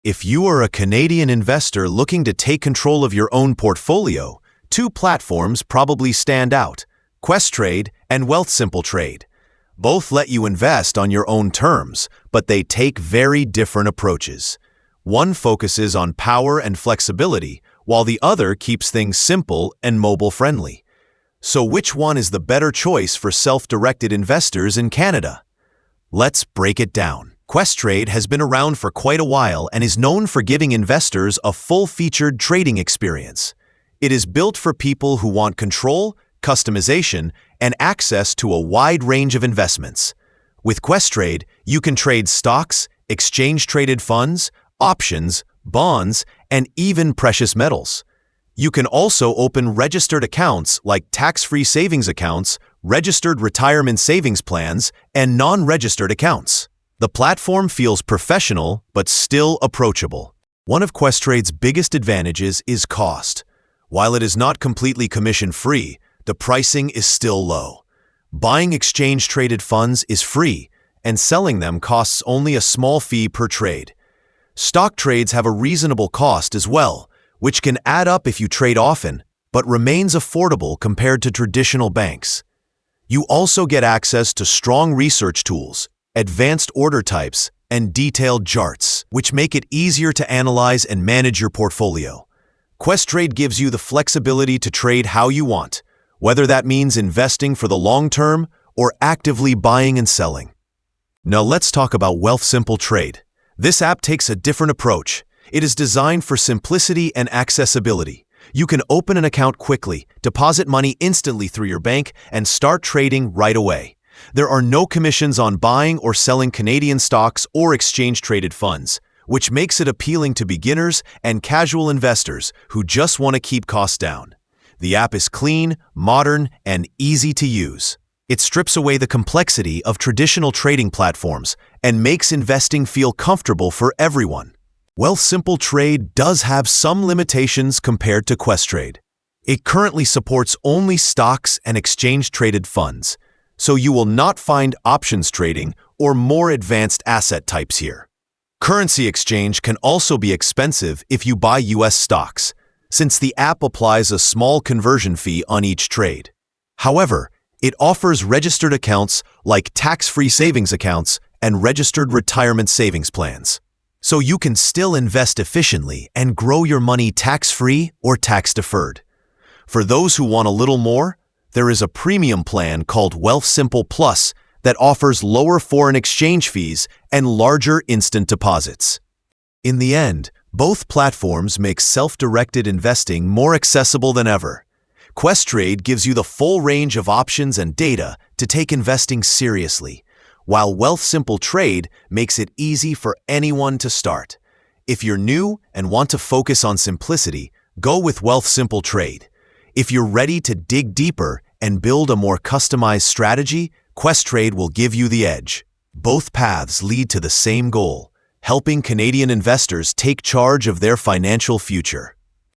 If you are a Canadian investor looking to take control of your own portfolio, two platforms probably stand out: Questrade and Wealthsimple Trade. Both let you invest on your own terms, but they take very different approaches. One focuses on power and flexibility, while the other keeps things simple and mobile-friendly. So which one is the better choice for self-directed investors in Canada? Let's break it down. Questrade has been around for quite a while and is known for giving investors a full-featured trading experience. It is built for people who want control, customization, and access to a wide range of investments. With Questrade, you can trade stocks, exchange-traded funds, options, bonds, and even precious metals. You can also open registered accounts like tax-free savings accounts, registered retirement savings plans, and non-registered accounts. The platform feels professional but still approachable. One of Questrade's biggest advantages is cost. While it is not completely commission-free, the pricing is still low. Buying exchange-traded funds is free, and selling them costs only a small fee per trade. Stock trades have a reasonable cost as well, which can add up if you trade often, but remains affordable compared to traditional banks. You also get access to strong research tools, advanced order types, and detailed charts, which make it easier to analyze and manage your portfolio. Questrade gives you the flexibility to trade how you want, whether that means investing for the long term or actively buying and selling. Now let's talk about Wealthsimple Trade. This app takes a different approach. It is designed for simplicity and accessibility. You can open an account quickly, deposit money instantly through your bank, and start trading right away. There are no commissions on buying or selling Canadian stocks or exchange-traded funds, which makes it appealing to beginners and casual investors who just want to keep costs down. The app is clean, modern, and easy to use. It strips away the complexity of traditional trading platforms and makes investing feel comfortable for everyone. Wealthsimple Trade does have some limitations compared to Questrade. It currently supports only stocks and exchange-traded funds, so you will not find options trading or more advanced asset types here. Currency exchange can also be expensive if you buy US stocks, since the app applies a small conversion fee on each trade. However, it offers registered accounts like tax-free savings accounts and registered retirement savings plans, so you can still invest efficiently and grow your money tax-free or tax-deferred. For those who want a little more, there is a premium plan called Wealthsimple Plus that offers lower foreign exchange fees and larger instant deposits. In the end, both platforms make self-directed investing more accessible than ever. Questrade gives you the full range of options and data to take investing seriously, while Wealthsimple Trade makes it easy for anyone to start. If you're new and want to focus on simplicity, go with Wealthsimple Trade. If you're ready to dig deeper and build a more customized strategy, Questrade will give you the edge. Both paths lead to the same goal: helping Canadian investors take charge of their financial future.